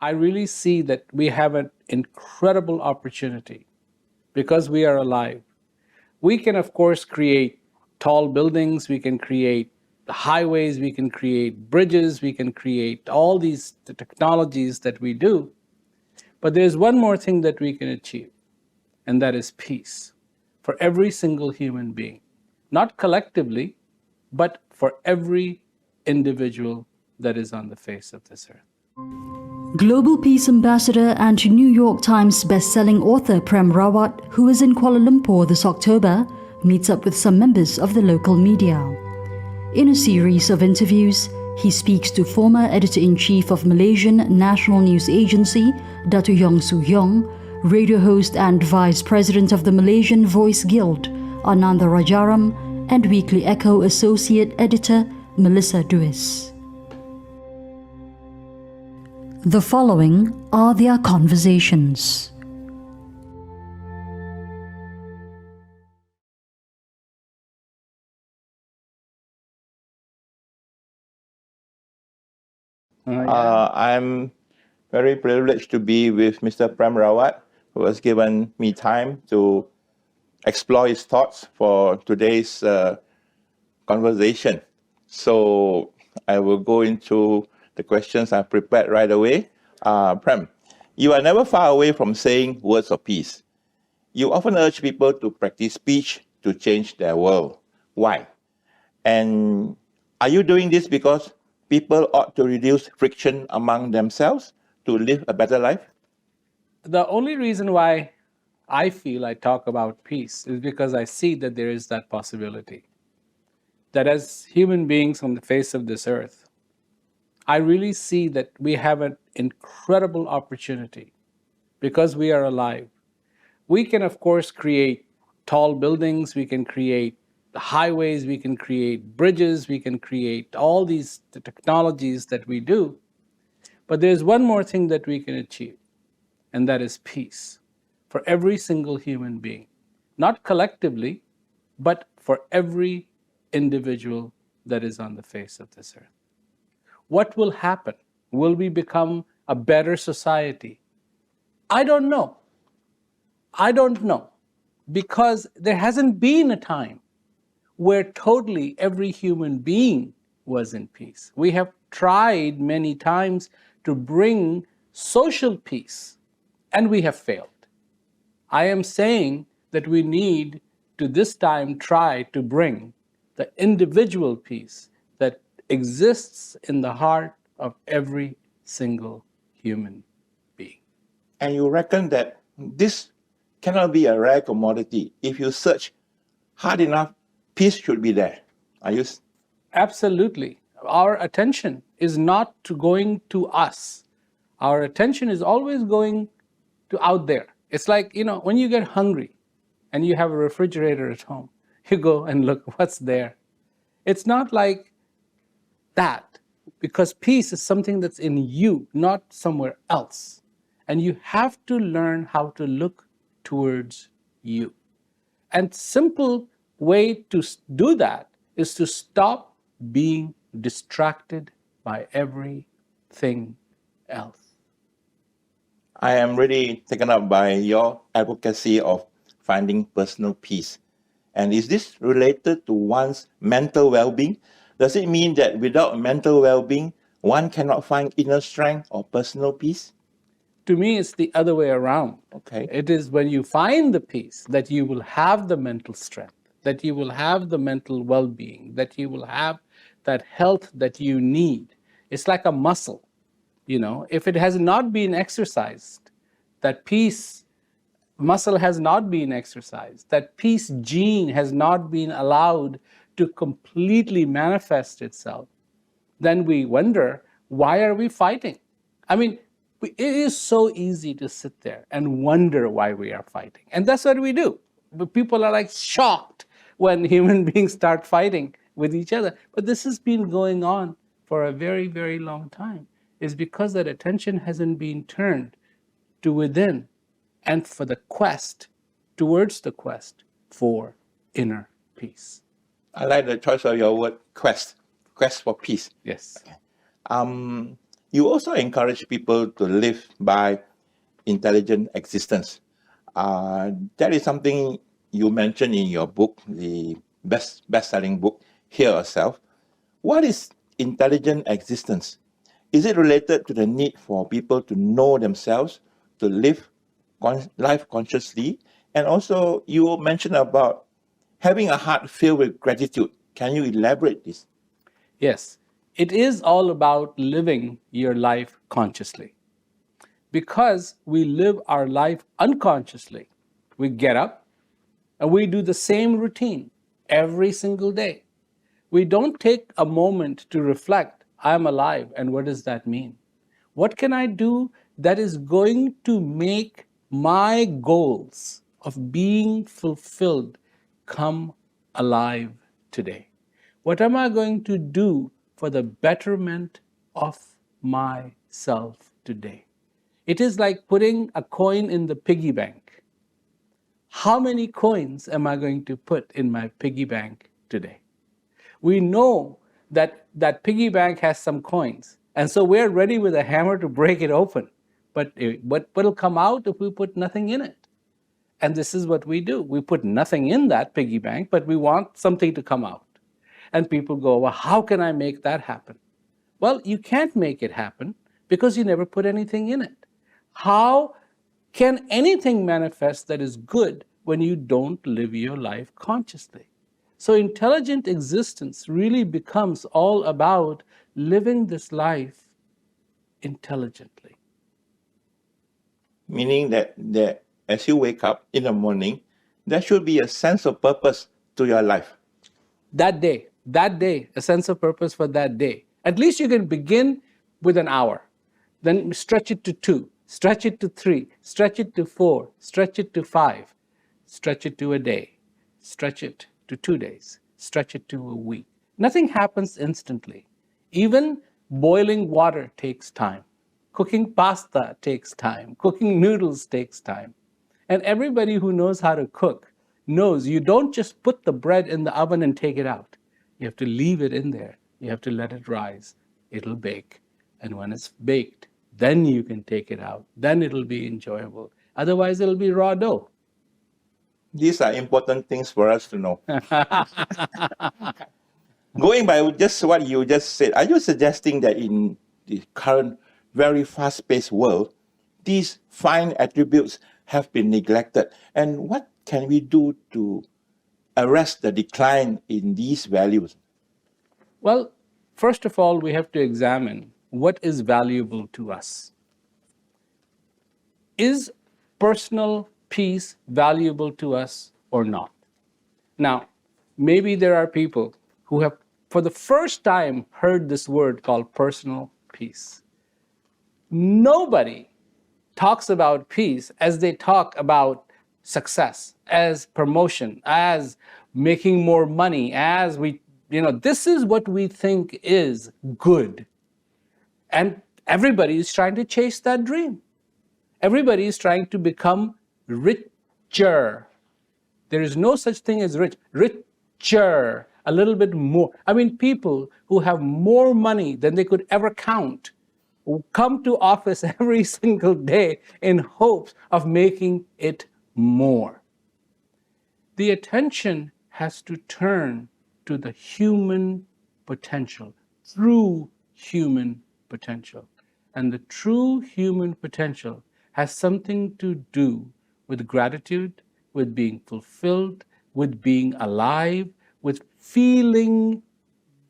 I really see that we have an incredible opportunity because we are alive. We can, of course, create tall buildings, we can create highways, we can create bridges, we can create all these technologies that we do. But there's one more thing that we can achieve, and that is peace for every single human being, not collectively, but for every individual that is on the face of this earth. Global Peace Ambassador and New York Times best-selling author Prem Rawat, who is in Kuala Lumpur this October, meets up with some members of the local media. In a series of interviews, he speaks to former editor-in-chief of Malaysian National News Agency, Datu Yong Su Yong, radio host and vice president of the Malaysian Voice Guild, Ananda Rajaram, and Weekly Echo associate editor, Melissa Duis. The following are their conversations. I'm very privileged to be with Mr. Prem Rawat, who has given me time to explore his thoughts for today's conversation. So I will go into the questions I've prepared right away. Prem, you are never far away from saying words of peace. You often urge people to practice speech to change their world. Why? And are you doing this because people ought to reduce friction among themselves to live a better life? The only reason why I feel I talk about peace is because I see that there is that possibility. That as human beings on the face of this earth, I really see that we have an incredible opportunity because we are alive. We can, of course, create tall buildings, we can create highways, we can create bridges, we can create all these technologies that we do. But there's one more thing that we can achieve, and that is peace for every single human being, not collectively, but for every individual that is on the face of this earth. What will happen? Will we become a better society? I don't know. I don't know, because there hasn't been a time where totally every human being was in peace. We have tried many times to bring social peace, and we have failed. I am saying that we need to this time try to bring the individual peace that exists in the heart of every single human being. And you reckon that this cannot be a rare commodity. If you search hard enough, peace should be there. Are you? Absolutely. Our attention is not going to us. Our attention is always going to out there. It's like, when you get hungry and you have a refrigerator at home, you go and look what's there. It's not like that, because peace is something that's in you, not somewhere else. And you have to learn how to look towards you. And simple way to do that is to stop being distracted by everything else. I am really taken up by your advocacy of finding personal peace. And is this related to one's mental well-being? Does it mean that without mental well-being, one cannot find inner strength or personal peace? To me, it's the other way around. Okay. It is when you find the peace that you will have the mental strength, that you will have the mental well-being, that you will have that health that you need. It's like a muscle. If it has not been exercised, that peace muscle has not been exercised, that peace gene has not been allowed to completely manifest itself, then we wonder, why are we fighting? I mean, it is so easy to sit there and wonder why we are fighting. And that's what we do. But people are like shocked when human beings start fighting with each other. But this has been going on for a very, very long time. It's because that attention hasn't been turned to within and for the quest, towards the quest for inner peace. I like the choice of your word, quest for peace. Yes. you also encourage people to live by intelligent existence. That is something you mentioned in your book, the best-selling book, Hear Yourself. What is intelligent existence? Is it related to the need for people to know themselves, to live life consciously? And also, you mentioned about having a heart filled with gratitude. Can you elaborate this? Yes, it is all about living your life consciously. Because we live our life unconsciously, we get up and we do the same routine every single day. We don't take a moment to reflect, I'm alive, and what does that mean? What can I do that is going to make my goals of being fulfilled come alive today? What am I going to do for the betterment of myself today? It is like putting a coin in the piggy bank. How many coins am I going to put in my piggy bank today? We know that that piggy bank has some coins, and so we're ready with a hammer to break it open. But what'll come out if we put nothing in it? And this is what we do. We put nothing in that piggy bank, but we want something to come out. And people go, well, how can I make that happen? Well, you can't make it happen because you never put anything in it. How can anything manifest that is good when you don't live your life consciously? So intelligent existence really becomes all about living this life intelligently. Meaning that as you wake up in the morning, there should be a sense of purpose to your life. That day, a sense of purpose for that day. At least you can begin with an hour, then stretch it to 2, stretch it to 3, stretch it to 4, stretch it to 5, stretch it to a day, stretch it to 2 days, stretch it to a week. Nothing happens instantly. Even boiling water takes time. Cooking pasta takes time. Cooking noodles takes time. And everybody who knows how to cook knows you don't just put the bread in the oven and take it out. You have to leave it in there. You have to let it rise. It'll bake. And when it's baked, then you can take it out. Then it'll be enjoyable. Otherwise, it'll be raw dough. These are important things for us to know. Going by just what you just said, are you suggesting that in the current very fast-paced world, these fine attributes have been neglected? And what can we do to arrest the decline in these values? Well, first of all, we have to examine what is valuable to us. Is personal peace valuable to us or not? Now, maybe there are people who have, for the first time, heard this word called personal peace. Nobody talks about peace as they talk about success, as promotion, as making more money, as this is what we think is good. And everybody is trying to chase that dream. Everybody is trying to become richer. There is no such thing as rich. Richer, a little bit more. I mean, people who have more money than they could ever count who come to office every single day in hopes of making it more. The attention has to turn to the human potential, true human potential. And the true human potential has something to do with gratitude, with being fulfilled, with being alive, with feeling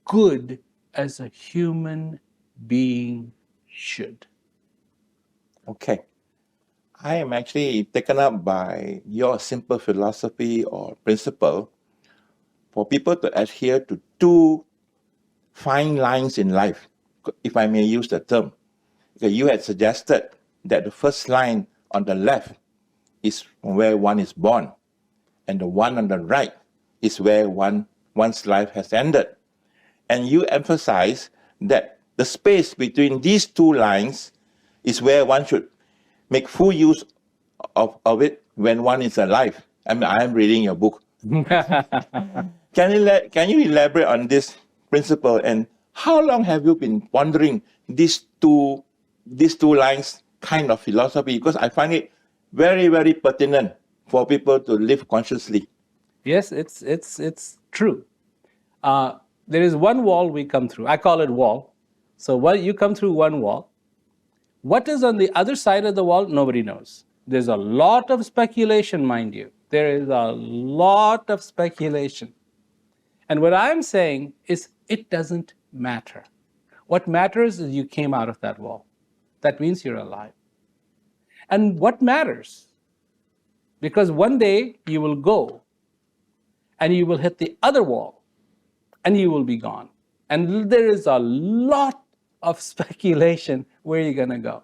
good as a human being should. Okay. I am actually taken up by your simple philosophy or principle for people to adhere to two fine lines in life, if I may use the term. Because you had suggested that the first line on the left is where one is born, and the one on the right is where one's life has ended. And you emphasize that the space between these two lines is where one should make full use of it when one is alive. I mean, I am reading your book. Can you elaborate on this principle and How long have you been pondering these two lines kind of philosophy? Because I find it very, very pertinent for people to live consciously. Yes, it's true. There is one wall we come through. I call it wall. So you come through one wall. What is on the other side of the wall? Nobody knows. There's a lot of speculation, mind you. There is a lot of speculation. And what I'm saying is it doesn't matter. What matters is you came out of that wall. That means you're alive. And what matters? Because one day you will go and you will hit the other wall and you will be gone. And there is a lot of speculation where you're going to go.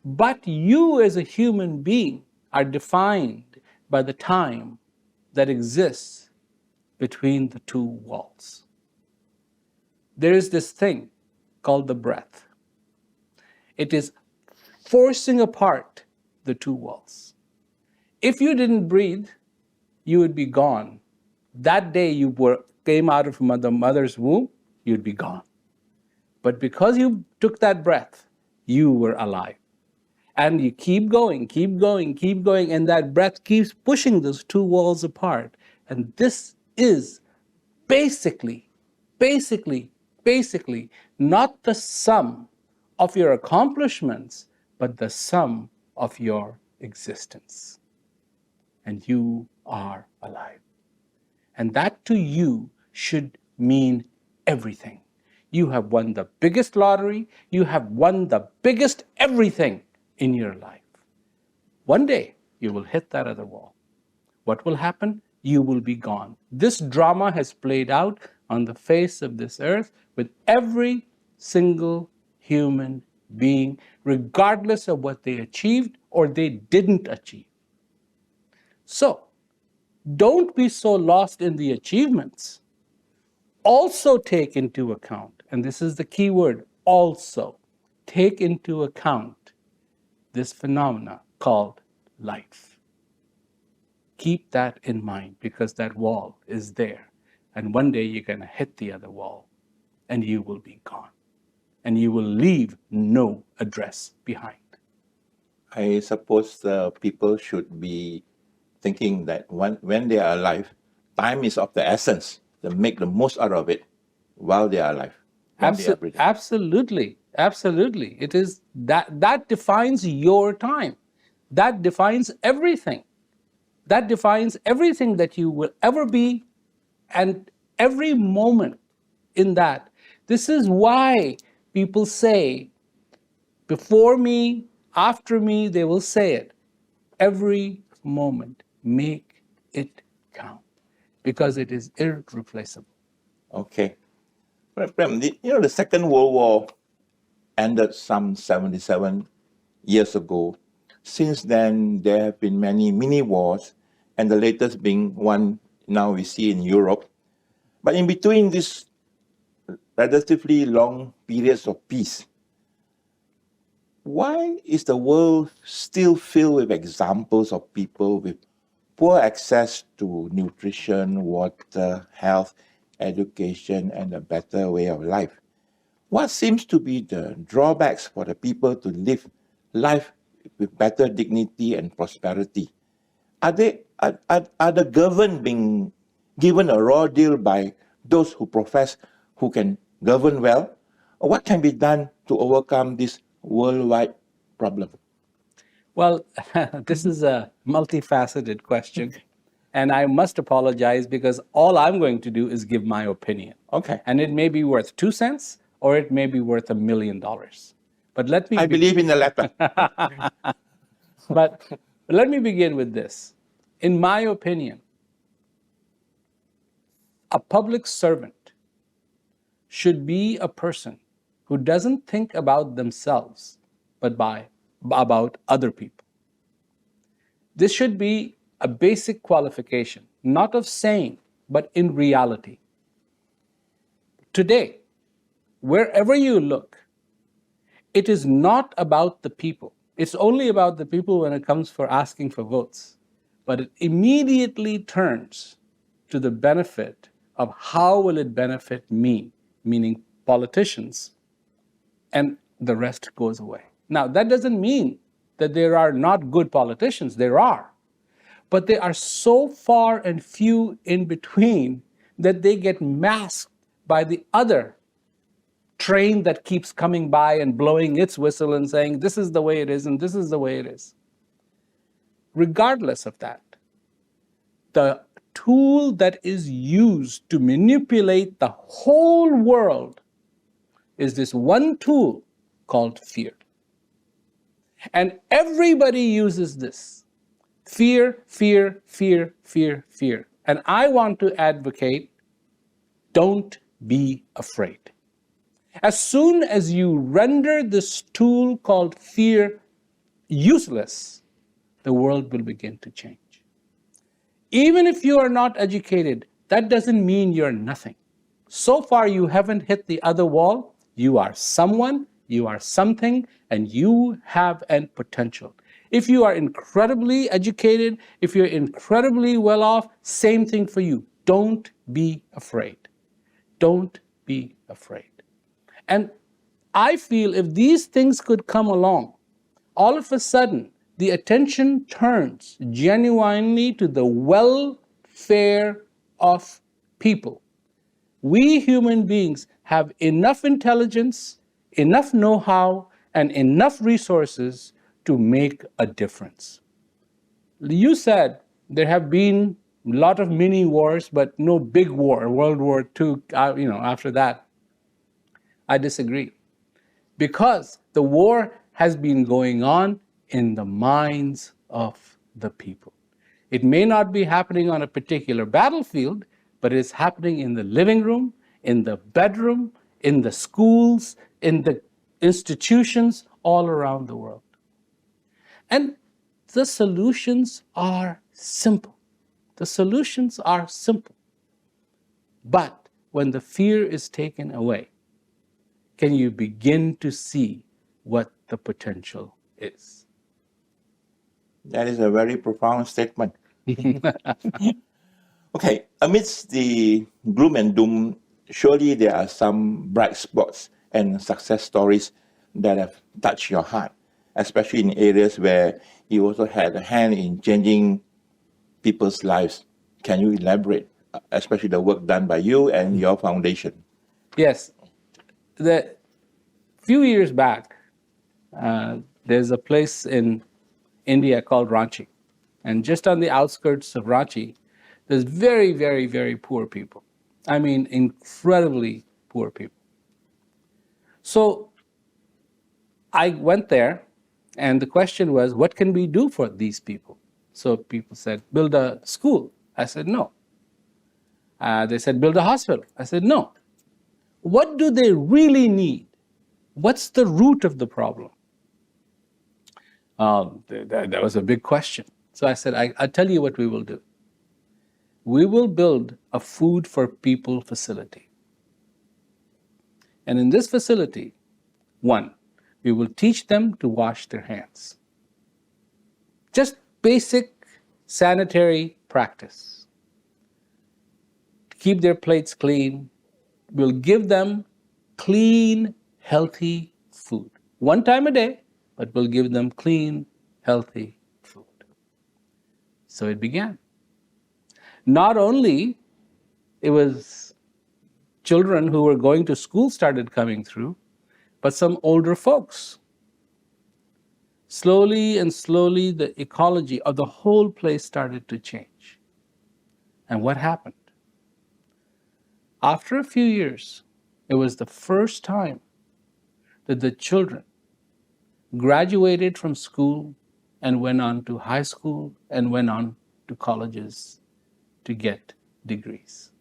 But you as a human being are defined by the time that exists between the two walls. There is this thing called the breath. It is forcing apart the two walls. If you didn't breathe, you would be gone. That day you came out of the mother's womb, you'd be gone. But because you took that breath, you were alive. And you keep going, keep going, keep going, and that breath keeps pushing those two walls apart. And this is basically not the sum of your accomplishments, but the sum of your existence. And you are alive. And that to you should mean everything. You have won the biggest lottery. You have won the biggest everything in your life. One day, you will hit that other wall. What will happen? You will be gone. This drama has played out on the face of this earth with every single human being, regardless of what they achieved or they didn't achieve. So, don't be so lost in the achievements. Also take into account, and this is the key word, also, take into account this phenomena called life. Keep that in mind because that wall is there. And one day you're going to hit the other wall and you will be gone. And you will leave no address behind. I suppose people should be thinking that when they are alive, time is of the essence. They make the most out of it while they are alive. Absolutely. Absolutely. It is that defines your time. That defines everything. That defines everything that you will ever be and every moment in that. This is why people say, before me, after me, they will say it. Every moment, make it count because it is irreplaceable. Okay. Prem, the Second World War ended some 77 years ago. Since then, there have been many mini wars, and the latest being one now we see in Europe. But in between these relatively long periods of peace, why is the world still filled with examples of people with poor access to nutrition, water, health, education, and a better way of life? What seems to be the drawbacks for the people to live life with better dignity and prosperity? Are the governed being given a raw deal by those who profess who can govern well? Or what can be done to overcome this worldwide problem? Well, this is a multifaceted question. And I must apologize because all I'm going to do is give my opinion. Okay. And it may be worth 2 cents or it may be worth $1 million. But let me I believe in the latter. But let me begin with this. In my opinion, a public servant should be a person who doesn't think about themselves, but about other people. This should be a basic qualification, not of saying, but in reality. Today, wherever you look, it is not about the people. It's only about the people when it comes for asking for votes. But it immediately turns to the benefit of how will it benefit me, meaning politicians, and the rest goes away. Now, that doesn't mean that there are not good politicians. There are. But they are so far and few in between that they get masked by the other train that keeps coming by and blowing its whistle and saying, this is the way it is and this is the way it is. Regardless of that, the tool that is used to manipulate the whole world is this one tool called fear. And everybody uses this. Fear, fear, fear, fear, fear. And I want to advocate, don't be afraid. As soon as you render this tool called fear useless, the world will begin to change. Even if you are not educated, that doesn't mean you're nothing. So far you haven't hit the other wall. You are someone, you are something, and you have a potential. If you are incredibly educated, if you're incredibly well off, same thing for you. Don't be afraid. Don't be afraid. And I feel if these things could come along, all of a sudden, the attention turns genuinely to the welfare of people. We human beings have enough intelligence, enough know-how, and enough resources to make a difference. You said there have been a lot of mini wars, but no big war, World War II, after that. I disagree. Because the war has been going on in the minds of the people. It may not be happening on a particular battlefield, but it's happening in the living room, in the bedroom, in the schools, in the institutions all around the world. And the solutions are simple. The solutions are simple. But when the fear is taken away, can you begin to see what the potential is? That is a very profound statement. Okay, amidst the gloom and doom, surely there are some bright spots and success stories that have touched your heart, especially in areas where you also had a hand in changing people's lives. Can you elaborate, especially the work done by you and your foundation? Yes. The few years back, there's a place in India called Ranchi. And just on the outskirts of Ranchi, there's very, very, very poor people. I mean, incredibly poor people. So I went there, and the question was, what can we do for these people? So people said, build a school. I said, no. They said, build a hospital. I said, no. What do they really need? What's the root of the problem? That was a big question. So I said, I'll tell you what we will do. We will build a food for people facility. And in this facility, one, we will teach them to wash their hands. Just basic sanitary practice. Keep their plates clean. We'll give them clean, healthy food. One time a day, but we'll give them clean, healthy food. So it began. Not only it was children who were going to school started coming through, but some older folks. Slowly and slowly, the ecology of the whole place started to change. And what happened? After a few years, it was the first time that the children graduated from school and went on to high school and went on to colleges to get degrees.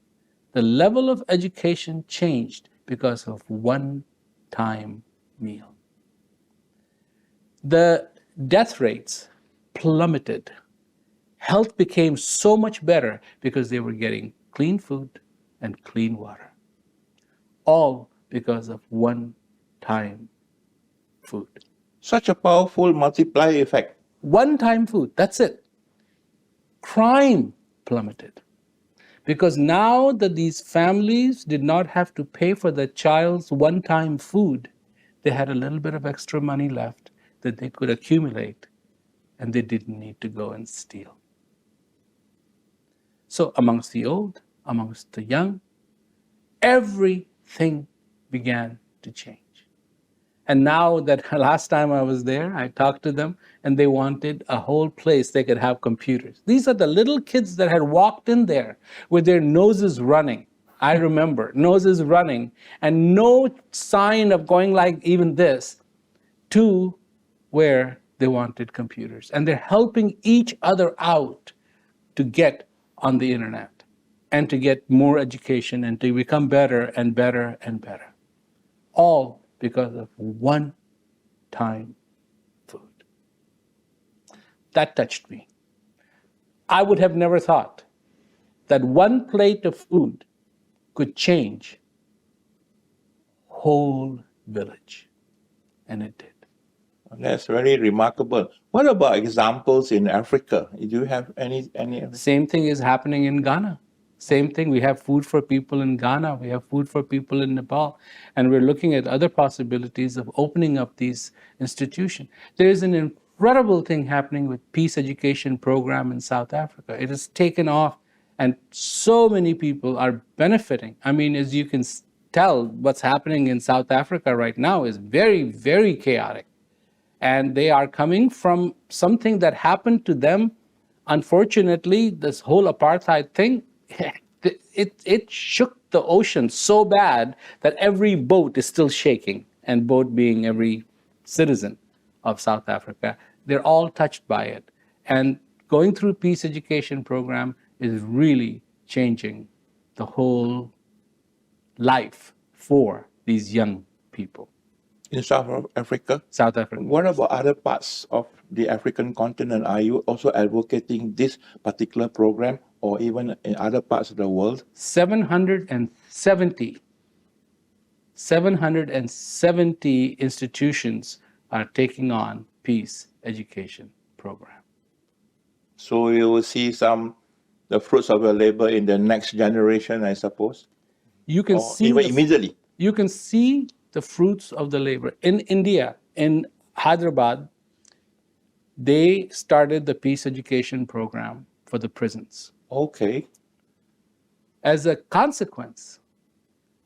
The level of education changed because of one-time meal. The death rates plummeted. Health became so much better because they were getting clean food and clean water. All because of one-time food. Such a powerful multiplier effect. One-time food, that's it. Crime plummeted Because now that these families did not have to pay for the child's one-time food, they had a little bit of extra money left that they could accumulate, and they didn't need to go and steal. So amongst the old, amongst the young, everything began to change. And now that last time I was there, I talked to them and they wanted a whole place they could have computers. These are the little kids that had walked in there with their noses running. I remember, noses running and no sign of going like even this to where they wanted computers. And they're helping each other out to get on the internet and to get more education and to become better and better and better. All because of one-time food. That touched me. I would have never thought that one plate of food could change whole village, and it did. That's very remarkable. What about examples in Africa? Do you have any? Same thing is happening in Ghana. Same thing. We have food for people in Ghana. We have food for people in Nepal. And we're looking at other possibilities of opening up these institutions. There is an incredible thing happening with peace education program in South Africa. It has taken off and so many people are benefiting. I mean, as you can tell, what's happening in South Africa right now is very, very chaotic. And they are coming from something that happened to them. Unfortunately, this whole apartheid thing, it shook the ocean so bad that every boat is still shaking, and boat being every citizen of South Africa. They're all touched by it. And going through peace education program is really changing the whole life for these young people. In South Africa? South Africa. What about other parts of the African continent? Are you also advocating this particular program or even in other parts of the world? 770 institutions are taking on peace education program. So you will see the fruits of your labor in the next generation, I suppose? You can see even immediately? You can see the fruits of the labor. In India, in Hyderabad, they started the peace education program for the prisons. Okay. As a consequence,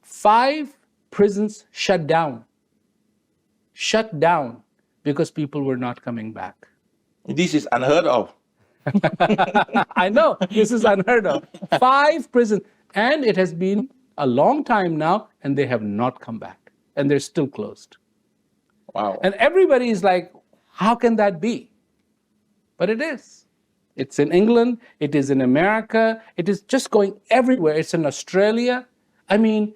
5 prisons shut down because people were not coming back. This is unheard of. I know, this is unheard of. 5 prisons, and it has been a long time now, and they have not come back, and they're still closed. Wow. And everybody is like, how can that be? But it is. It's in England, it is in America, it is just going everywhere. It's in Australia. I mean,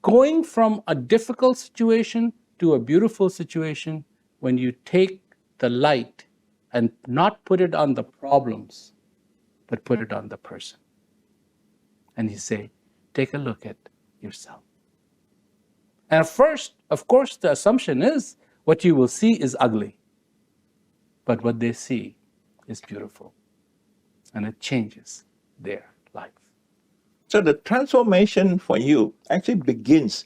going from a difficult situation to a beautiful situation when you take the light and not put it on the problems, but put it on the person. And you say, take a look at yourself. And at first, of course, the assumption is what you will see is ugly. But what they see is beautiful. And it changes their life. So the transformation for you actually begins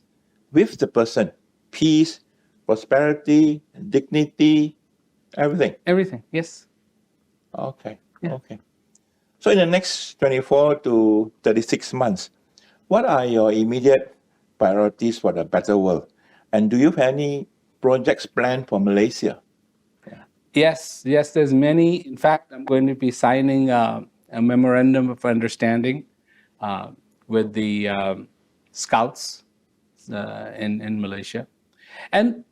with the person. Peace, prosperity, dignity, everything. Everything, yes. Okay, Yeah. okay. So in the next 24 to 36 months, what are your immediate priorities for the better world? And do you have any projects planned for Malaysia? Yes, there's many. In fact, I'm going to be signing a memorandum of understanding with the scouts in Malaysia. And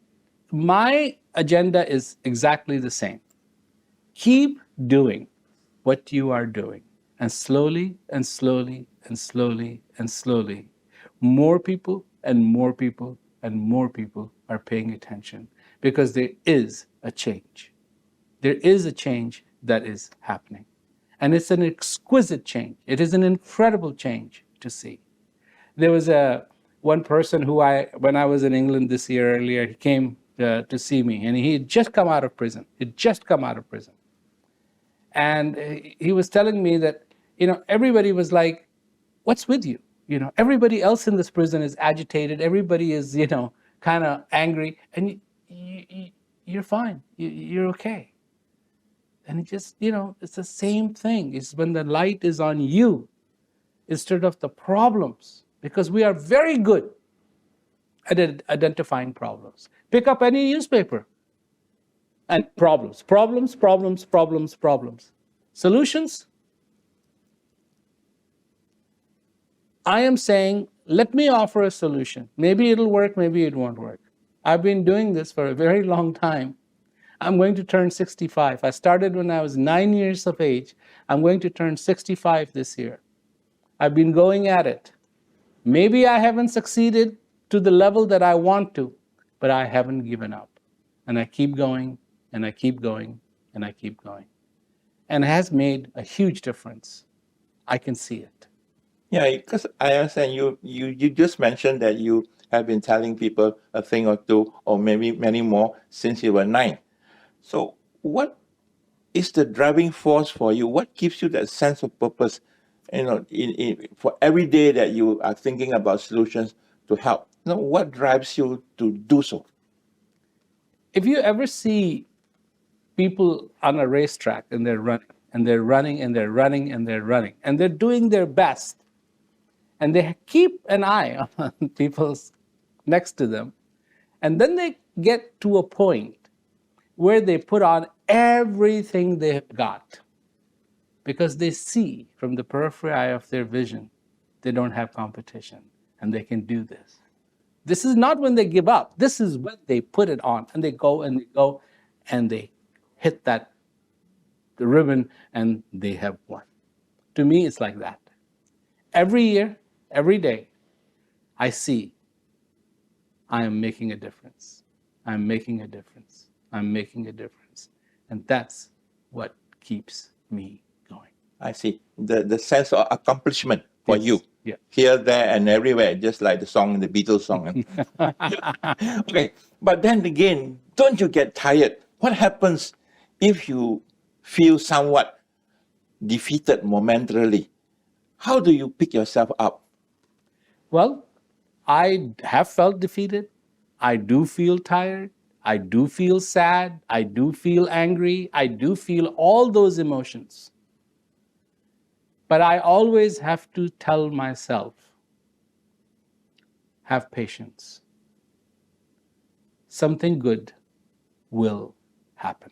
my agenda is exactly the same. Keep doing what you are doing. And slowly and slowly and slowly and slowly, more people and more people and more people are paying attention, because there is a change. There is a change that is happening. And it's an exquisite change. It is an incredible change to see. There was one person who when I was in England this year earlier, he came to see me, and he had just come out of prison. And he was telling me that everybody was like, what's with you? Everybody else in this prison is agitated. Everybody is, kind of angry. And you're fine. You're okay. And it just, it's the same thing. It's when the light is on you instead of the problems. Because we are very good at identifying problems. Pick up any newspaper and problems. Solutions? I am saying, let me offer a solution. Maybe it'll work, maybe it won't work. I've been doing this for a very long time. I'm going to turn 65. I started when I was 9 years of age. I'm going to turn 65 this year. I've been going at it. Maybe I haven't succeeded to the level that I want to, but I haven't given up. And I keep going, and I keep going, and I keep going. And it has made a huge difference. I can see it. Yeah, because I understand you just mentioned that you have been telling people a thing or two, or maybe many more, since you were 9. So what is the driving force for you? What gives you that sense of purpose, for every day that you are thinking about solutions to help? What drives you to do so? If you ever see people on a racetrack and they're running, and they're running, and they're running, and they're running, and they're doing their best, and they keep an eye on people next to them, and then they get to a point where they put on everything they've got because they see from the periphery eye of their vision they don't have competition and they can do this. This is not when they give up. This is when they put it on and they go and they go and they hit the ribbon and they have won. To me, it's like that. Every year, every day, I see I am making a difference. I'm making a difference. I'm making a difference. And that's what keeps me going. I see. The sense of accomplishment for Yes. you. Yeah. Here, there, and everywhere, just like the song, the Beatles song. Okay, but then again, don't you get tired? What happens if you feel somewhat defeated momentarily? How do you pick yourself up? Well, I have felt defeated. I do feel tired. I do feel sad. I do feel angry. I do feel all those emotions. But I always have to tell myself, have patience. Something good will happen.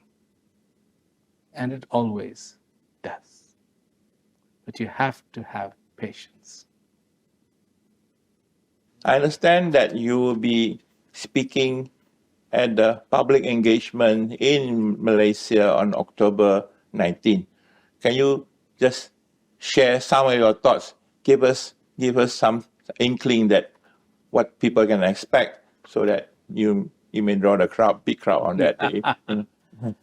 And it always does. But you have to have patience. I understand that you will be speaking at the public engagement in Malaysia on October 19. Can you just share some of your thoughts? Give us some inkling that what people can expect, so that you may draw the big crowd on that day.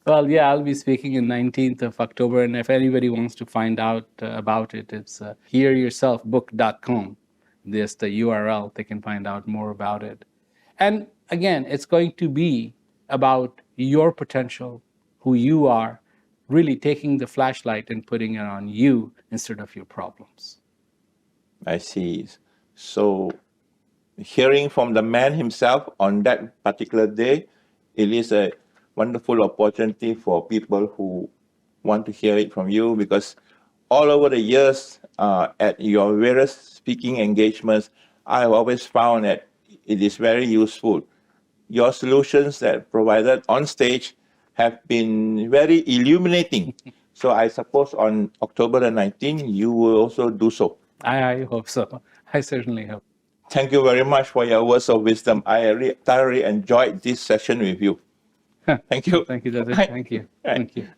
Well, yeah, I'll be speaking on 19th of October, and if anybody wants to find out about it, it's hearyourselfbook.com. There's the URL. They can find out more about it. And again, it's going to be about your potential, who you are, really taking the flashlight and putting it on you instead of your problems. I see. So, hearing from the man himself on that particular day, it is a wonderful opportunity for people who want to hear it from you, because all over the years at your various speaking engagements, I've always found that it is very useful. Your solutions that provided on stage have been very illuminating. So I suppose on October the 19th, you will also do so. I hope so. I certainly hope. Thank you very much for your words of wisdom. I thoroughly enjoyed this session with you. Thank you. Thank you, David. Thank you. Right. Thank you.